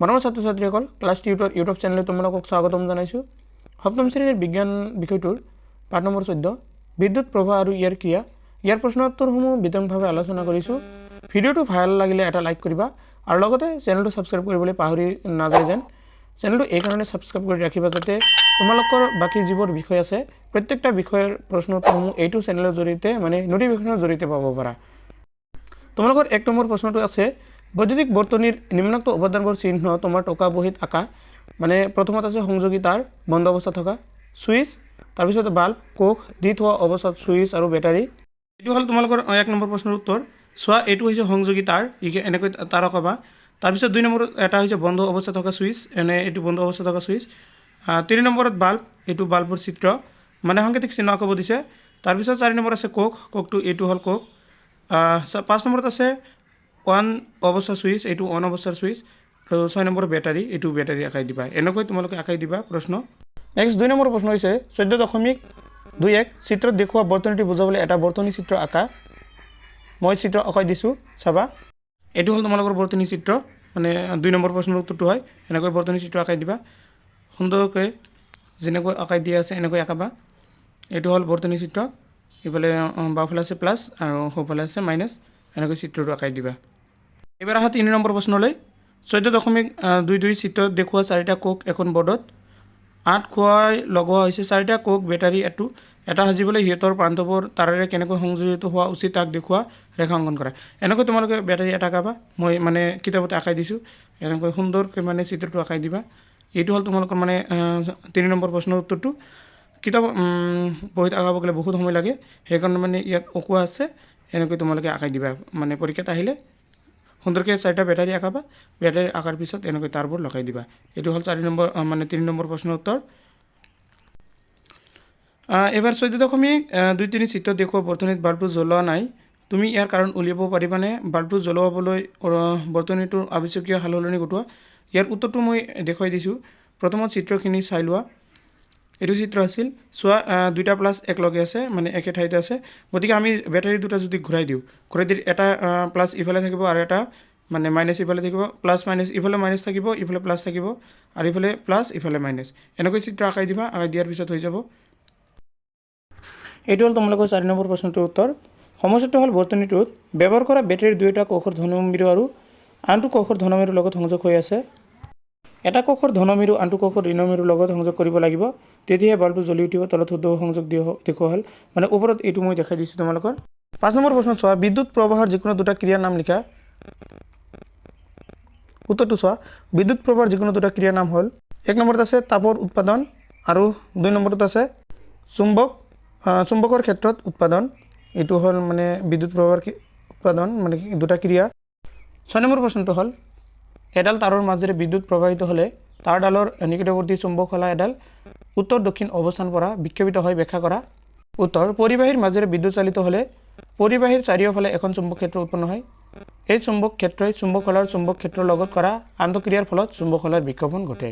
মৰমৰ ছাত্ৰ ছাত্ৰীসকল ক্লাছ টিউটৰ ইউটিউব চেনেলে তোমালোকক স্বাগতম জনাইছোঁ। সপ্তম শ্ৰেণীৰ বিজ্ঞান বিষয়টোৰ পাঠ নম্বৰ 14 বিদ্যুৎ প্ৰবাহ আৰু ইয়াৰ ক্ৰিয়া ইয়াৰ প্ৰশ্ন উত্তৰসমূহ বিতংভাৱে আলোচনা কৰিছোঁ। ভিডিঅ'টো ভাল লাগিলে এটা লাইক কৰিবা আৰু লগতে চেনেলটো ছাবস্ক্ৰাইব কৰিবলৈ পাহৰি নাযায় যেন। চেনেলটো এইকাৰণে ছাবস্ক্ৰাইব কৰি ৰাখিবা যাতে তোমালোকৰ বাকী যিবোৰ বিষয় আছে প্ৰত্যেকটা বিষয়ৰ প্ৰশ্ন উত্তৰসমূহ এইটো চেনেলৰ জৰিয়তে মানে নটিফিকেশ্যনৰ জৰিয়তে পাব পাৰা। তোমালোকৰ 1 নম্বৰ প্ৰশ্নটো আছে বৈদ্যুতিক বৰ্তনীৰ নিম্নোক্ত উপাদানবোৰ চিহ্ন তোমাৰ টকা বহীত আঁকা। মানে প্ৰথমত আছে সংযোগী তাৰ বন্ধ অৱস্থাত থকা, সুইচ, তাৰপিছত বাল্ব, কোষ, দি থোৱা অৱস্থাত সুইচ আৰু বেটাৰী। এইটো হ'ল তোমালোকৰ 1 নম্বৰ প্ৰশ্নৰ উত্তৰ। চোৱা এইটো হৈছে সংযোগী তাৰ, এনেকৈ তাৰ আঁকাবা। তাৰপিছত 2 নম্বৰত এটা হৈছে বন্ধ অৱস্থাত থকা সুইচ, এইটো বন্ধ অৱস্থাত থকা সুইচ। 3 নম্বৰত বাল্ব, এইটো বাল্বৰ চিত্ৰ মানে সাংকেতিক চিহ্ন আঁকাব দিছে। তাৰপিছত 4 নম্বৰত আছে কোষ, কোষটো এইটো হ'ল কোষ। 5 নম্বৰত আছে অন অৱস্থাৰ সুইচ, এইটো অন অৱস্থাৰ সুইচ। আৰু 6 নম্বৰ বেটাৰী, এইটো বেটাৰী আঁকাই দিবা। এনেকৈ তোমালোকে আঁকাই দিবা প্ৰশ্ন। নেক্সট 2 নম্বৰ প্ৰশ্ন হৈছে 14.21 চিত্ৰত দেখুওৱা বৰ্তনীটি বুজাবলৈ এটা বৰ্তনী চিত্ৰ আঁকা। মই চিত্ৰ আঁকাই দিছোঁ, চাবা। এইটো হ'ল তোমালোকৰ বৰ্তনী চিত্ৰ, মানে 2 নম্বৰ প্ৰশ্নৰ উত্তৰটো হয়। এনেকৈ বৰ্তনী চিত্ৰ আঁকাই দিবা সুন্দৰকৈ, যেনেকৈ আঁকাই দিয়া আছে এনেকৈ আঁকাবা। এইটো হ'ল বৰ্তনী চিত্ৰ, ইফালে বাওঁফালে আছে প্লাছ আৰু সোঁফালে আছে মাইনাছ। এনেকৈ চিত্ৰটো আঁকাই দিবা। এবাৰ আহা 3 নম্বৰ প্ৰশ্নলৈ। 14.22 চিত্ৰত দেখুওৱা 4টা কোষ এখন বৰ্ডত 8 খুৱাই লগোৱা হৈছে। 4টা কোষ বেটাৰী এটা সাজিবলৈ সিহঁতৰ প্ৰান্তবোৰ তাৰেৰে কেনেকৈ সংযোজিত হোৱা উচিত তাক দেখুওৱা, ৰেখা অংকন কৰা। এনেকৈ তোমালোকে বেটাৰী এটা আঁকাবা। মই মানে কিতাপতে আঁকাই দিছোঁ, এনেকৈ সুন্দৰকৈ মানে চিত্ৰটো আঁকাই দিবা। এইটো হ'ল তোমালোকৰ মানে 3 নম্বৰ প্ৰশ্নৰ উত্তৰটো। কিতাপ বহীত আঁকাব গ'লে বহুত সময় লাগে, সেইকাৰণে মানে ইয়াত অঁকোৱা আছে। এনেকৈ তোমালোকে আঁকাই দিবা, মানে পৰীক্ষাত আহিলে সুন্দৰকৈ 4টা বেটাৰী আঁকাবা। বেটাৰী আঁকাৰ পিছত এনেকৈ তাৰবোৰ লগাই দিবা। এইটো হ'ল 3 নম্বৰ প্ৰশ্নৰ উত্তৰ। এবাৰ 14.23 চিত্ৰত দেখুওৱা বৰ্তনীত বাল্বটো জ্বলোৱা নাই। তুমি ইয়াৰ কাৰণ উলিয়াব পাৰিবানে? বাল্বটো জ্বলোৱাবলৈ বৰ্তনীটোৰ আৱশ্যকীয় সালসলনি ঘটোৱা। ইয়াৰ উত্তৰটো মই দেখুৱাই দিছোঁ। প্ৰথমত চিত্ৰখিনি চাই লোৱা। এইটো চিত্ৰ আছিল, চোৱা 2টা প্লাছ একলগে আছে, মানে একে ঠাইতে আছে। গতিকে আমি বেটাৰী দুটা যদি ঘূৰাই দিওঁ, এটা প্লাছ ইফালে থাকিব আৰু এটা মানে মাইনাছ ইফালে থাকিব। প্লাছ মাইনাছ, ইফালে মাইনাছ থাকিব, ইফালে প্লাছ থাকিব, আৰু ইফালে প্লাছ ইফালে মাইনাছ। এনেকৈ চিত্ৰ আঁকাই দিবা। আঁকাই দিয়াৰ পিছত হৈ যাব। এইটো হ'ল তোমালোকৰ 4 নম্বৰ প্ৰশ্নটোৰ উত্তৰ। সমস্যাটো হ'ল বৰ্তনীটোত ব্যৱহাৰ কৰা বেটাৰীৰ 2টা কোষৰ ধনমেৰু আৰু আনটো কোষৰ ধনমেৰুৰ লগত সংযোগ হৈ আছে। এটা কোষৰ ধনমেৰু আনটো কোষৰ ঋণমেৰুৰ লগত সংযোগ কৰিব লাগিব, তেতিয়াহে বাল্বটো জ্বলি উঠিব। তলত শুদ্ধ সংযোগ দেখুওৱা হ'ল, মানে ওপৰত এইটো মই দেখাই দিছোঁ তোমালোকৰ। 5 নম্বৰ প্ৰশ্ন চোৱা বিদ্যুৎ প্ৰবাহৰ যিকোনো 2টা ক্ৰিয়াৰ নাম লিখা। উত্তৰটো চোৱা বিদ্যুৎ প্ৰবাহৰ যিকোনো 2টা ক্ৰিয়াৰ নাম হ'ল 1 নম্বৰত আছে তাপৰ উৎপাদন আৰু 2 নম্বৰত আছে চুম্বকৰ ক্ষেত্ৰত উৎপাদন। এইটো হ'ল মানে বিদ্যুৎ প্ৰবাহৰ উৎপাদন, মানে 2টা ক্ৰিয়া। 6 নম্বৰ প্ৰশ্নটো হ'ল এডাল তাৰৰ মাজেৰে বিদ্যুৎ প্ৰবাহিত হ'লে তাঁৰডালৰ নিকটৱৰ্তী চুম্বকশলা এডাল উত্তৰ দক্ষিণ অৱস্থানৰ পৰা বিক্ষেপিত হৈ ব্যাখ্যা কৰা। উত্তৰ পৰিবাহীৰ মাজেৰে বিদ্যুৎ চালিত হ'লে পৰিবাহীৰ চাৰিওফালে এখন চুম্বক ক্ষেত্ৰ উৎপন্ন হয়। এই চুম্বক ক্ষেত্ৰই চুম্বকশলাৰ চুম্বক ক্ষেত্ৰৰ লগত কৰা আন্তঃক্ৰিয়াৰ ফলত চুম্বকশলাৰ বিক্ষেপণ ঘটে।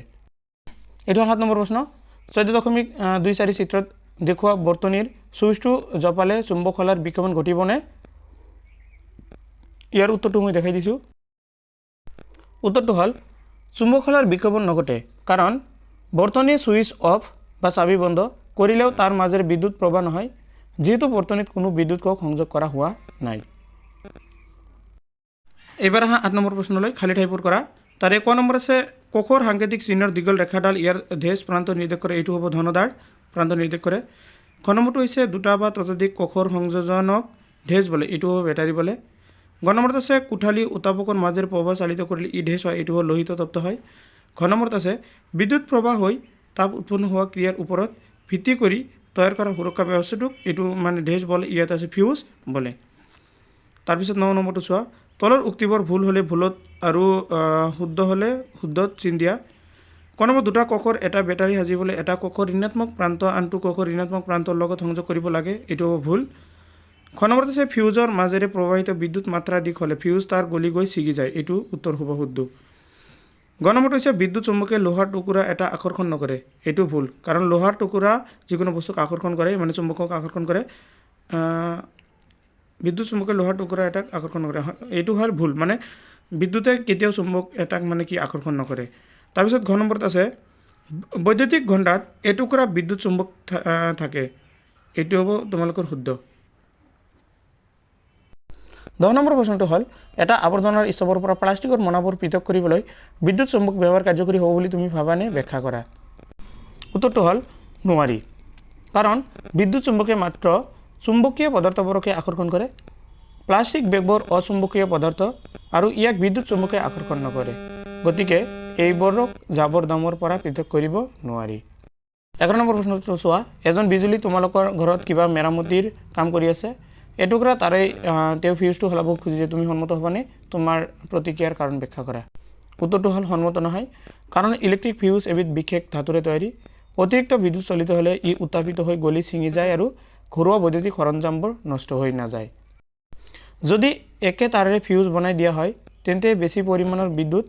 এইটো 7 নম্বৰ প্ৰশ্ন। 14.24 চিত্ৰত দেখুওৱা বৰ্তনীৰ চুইচটো জপালে চুম্বকশলাৰ বিক্ষেপণ ঘটিবনে? ইয়াৰ উত্তৰটো মই দেখাই দিছোঁ। উত্তৰটো হ'ল চুম্বকশলাৰ বিক্ষেপণ নঘটে, কাৰণ বৰ্তনী চুইচ অফ বা চাবি বন্ধ কৰিলেও তাৰ মাজেৰে বিদ্যুৎ প্ৰবাহ নহয়, যিহেতু বৰ্তনীত কোনো বিদ্যুৎ কোষ সংযোগ কৰা হোৱা নাই। এইবাৰ আহা 8 নম্বৰ প্ৰশ্নলৈ, খালী ঠাই পূৰ কৰা। তাৰে ক নম্বৰ আছে কোষৰ সাংকেতিক চিহ্নৰ দীঘল ৰেখাডাল ইয়াৰ ধেজ প্ৰান্ত নিৰ্দেশ কৰে। এইটো হ'ব ধনদাৰ প্ৰান্ত নিৰ্দেশ কৰে। খ নম্বৰটো হৈছে 2টা বা ততোধিক কোষৰ সংযোজনক ধেজ বোলে, এইটো হ'ব বেটাৰী বোলে। গ নম্বৰত আছে কোঠালি উত্তাপকৰ মাজেৰে প্ৰবাহ চালিত কৰিলে ই ধেজ হয়, এইটো হ'ল লোহিত তপ্ত হয়। ঘ নম্বৰত আছে বিদ্যুৎ প্ৰবাহ হৈ তাপ উৎপন্ন হোৱা ক্ৰিয়াৰ ওপৰত ভিত্তি কৰি তৈয়াৰ কৰা সুৰক্ষা ব্যৱস্থাটোক এইটো মানে ধেজ বোলে, ইয়াত আছে ফিউজ বোলে। তাৰপিছত 9 নম্বৰটো চোৱা তলৰ উক্তিবোৰ ভুল হ'লে ভুলত আৰু শুদ্ধ হ'লে শুদ্ধত চিন দিয়া। ক নম্বৰ 2টা কোষৰ এটা বেটাৰী সাজিবলৈ এটা কোষৰ ঋণাত্মক প্ৰান্ত আনটো কোষৰ ঋণাত্মক প্ৰান্তৰ লগত সংযোগ কৰিব লাগে, এইটো হ'ব ভুল। খ নম্বৰত আছে ফিউজৰ মাজেৰে প্ৰবাহিত বিদ্যুৎ মাত্ৰা অধিক হ'লে ফিউজ তাৰ গলি গৈ ছিগি যায়, এইটো উত্তৰ হ'ব শুদ্ধ। গ নম্বৰটো হৈছে বিদ্যুৎ চুম্বকে লোহাৰ টুকুৰা এটা আকৰ্ষণ নকৰে, এইটো ভুল, কাৰণ লোহাৰ টুকুৰা যিকোনো বস্তুক আকৰ্ষণ কৰে, মানে চুম্বকক আকৰ্ষণ কৰে। বিদ্যুৎ চুম্বকে লোহাৰ টুকুৰা এটাক আকৰ্ষণ কৰে, এইটো হ'ল ভুল। মানে বিদ্যুতে কেতিয়াও চুম্বক এটাক মানে কি আকৰ্ষণ নকৰে। তাৰপিছত ঘ নম্বৰত আছে বৈদ্যুতিক ঘণ্টাত এটুকুৰা বিদ্যুৎ চুম্বক থাকে। এইটো হ'ব তোমালোকৰ শুদ্ধ। 10 নম্বৰ প্ৰশ্নটো হ'ল এটা আৱৰ্জনাৰ স্তৱৰ পৰা প্লাষ্টিকৰ মোনাবোৰ পৃথক কৰিবলৈ বিদ্যুৎ চুম্বক ব্যৱহাৰ কাৰ্যকৰী হ'ব বুলি তুমি ভাবানে? ব্যাখ্যা কৰা। উত্তৰটো হ'ল নোৱাৰি, কাৰণ বিদ্যুৎ চুম্বকে মাত্ৰ চুম্বকীয় পদাৰ্থবোৰকে আকৰ্ষণ কৰে। প্লাষ্টিক বেগবোৰ অচুম্বকীয় পদাৰ্থ আৰু ইয়াক বিদ্যুৎ চুম্বকে আকৰ্ষণ নকৰে, গতিকে এইবোৰক জাবৰ দামৰ পৰা পৃথক কৰিব নোৱাৰি। 11 নম্বৰ প্ৰশ্নটো চোৱা, এজন বিজুলী তোমালোকৰ ঘৰত কিবা মেৰামতিৰ কাম কৰি আছে। এটুকুৰা তাৰে তেওঁ ফিউজটো সলাব খুজিছে, তুমি সন্মত হ'বানে? তোমাৰ প্ৰতিক্ৰিয়াৰ কাৰণ ব্যাখ্যা কৰা। উত্তৰটো হ'ল সন্মত নহয়, কাৰণ ইলেক্ট্ৰিক ফিউজ এবিধ বিশেষ ধাতুৰে তৈয়াৰী। অতিৰিক্ত বিদ্যুৎ চলিত হ'লে ই উত্তাপিত হৈ গলি ছিঙি যায় আৰু ঘৰুৱা বৈদ্যুতিক সৰঞ্জামবোৰ নষ্ট হৈ নাযায়। যদি একে তাৰেৰে ফিউজ বনাই দিয়া হয়, তেন্তে বেছি পৰিমাণৰ বিদ্যুৎ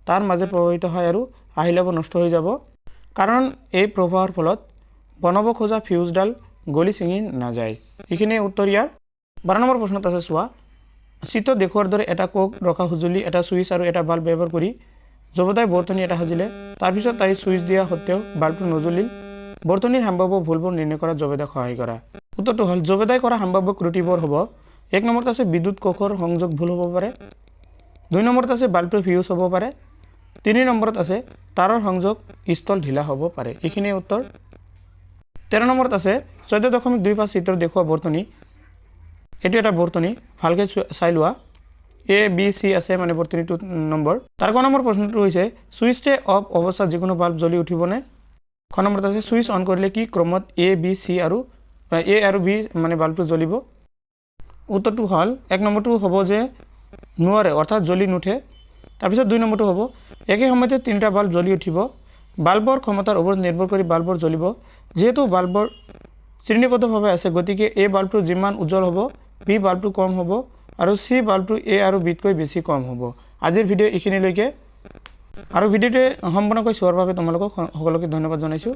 তাৰ মাজে প্ৰবাহিত হয় আৰু আহিলাবোৰ নষ্ট হৈ যাব, কাৰণ এই প্ৰবাহৰ ফলত বনাব খোজা ফিউজডাল গলি ছিঙি নাযায়। এইখিনিয়ে উত্তৰ ইয়াৰ। 12 নম্বৰ প্ৰশ্নত আছে চোৱা, চিত্ৰত দেখুওৱাৰ দৰে এটা কোক ৰখা সঁজুলি, এটা চুইচ আৰু এটা বাল্ব ব্যৱহাৰ কৰি জবদাই বৰ্তনী এটা সাজিলে। তাৰপিছত তাই চুইচ দিয়া সত্ত্বেও বাল্বটো নজ্বলিল। বৰ্তনীৰ সম্ভাৱ্য ভুলবোৰ নিৰ্ণয় কৰাত জবেদাক সহায় কৰা। উত্তৰটো হ'ল জবেদাই কৰা সম্ভাৱ্য ত্ৰুটিবোৰ হ'ব। 1 নম্বৰত আছে বিদ্যুৎ কোষৰ সংযোগ ভুল হ'ব পাৰে। 2 নম্বৰত আছে বাল্বটো ফিউজ হ'ব পাৰে। 3 নম্বৰত আছে তাৰৰ সংযোগ স্থল ঢিলা হ'ব পাৰে। এইখিনিয়ে উত্তৰ। 13 নম্বৰত আছে 14.25 চিত্ৰত দেখুওৱা বৰ্তনী, এইটো এটা বৰ্তনী, ভালকৈ চাই লোৱা। A, B, C আছে মানে বৰ্তনীটো নম্বৰ। তাৰ ক নম্বৰ প্ৰশ্নটো হৈছে চুইচে অফ অৱস্থাত যিকোনো বাল্ব জ্বলি উঠিবনে? খ নম্বৰত আছে চুইচ অন কৰিলে কি ক্ৰমত A, B, C আৰু A আৰু B মানে বাল্বটো জ্বলিব? উত্তৰটো হ'ল 1 নম্বৰটো হ'ব যে নোৱাৰে, অৰ্থাৎ জ্বলি নুঠে। তাৰপিছত 2 নম্বৰটো হ'ব একে সময়তে 3টা বাল্ব জ্বলি উঠিব। বাল্বৰ ক্ষমতাৰ ওপৰত নিৰ্ভৰ কৰি বাল্বৰ জ্বলিব। যিহেতু বাল্বৰ শ্ৰেণীবদ্ধভাৱে আছে, গতিকে A বাল্বটো যিমান উজ্জ্বল হ'ব, B বাল্বটো কম হ'ব আৰু C বাল্বটো A আৰু Bতকৈ বেছি কম হ'ব। আজিৰ ভিডিঅ' এইখিনিলৈকে, আৰু ভিডিঅ'টো সম্পূৰ্ণকৈ চোৱাৰ বাবে তোমালোকক সকলোকে ধন্যবাদ জনাইছোঁ।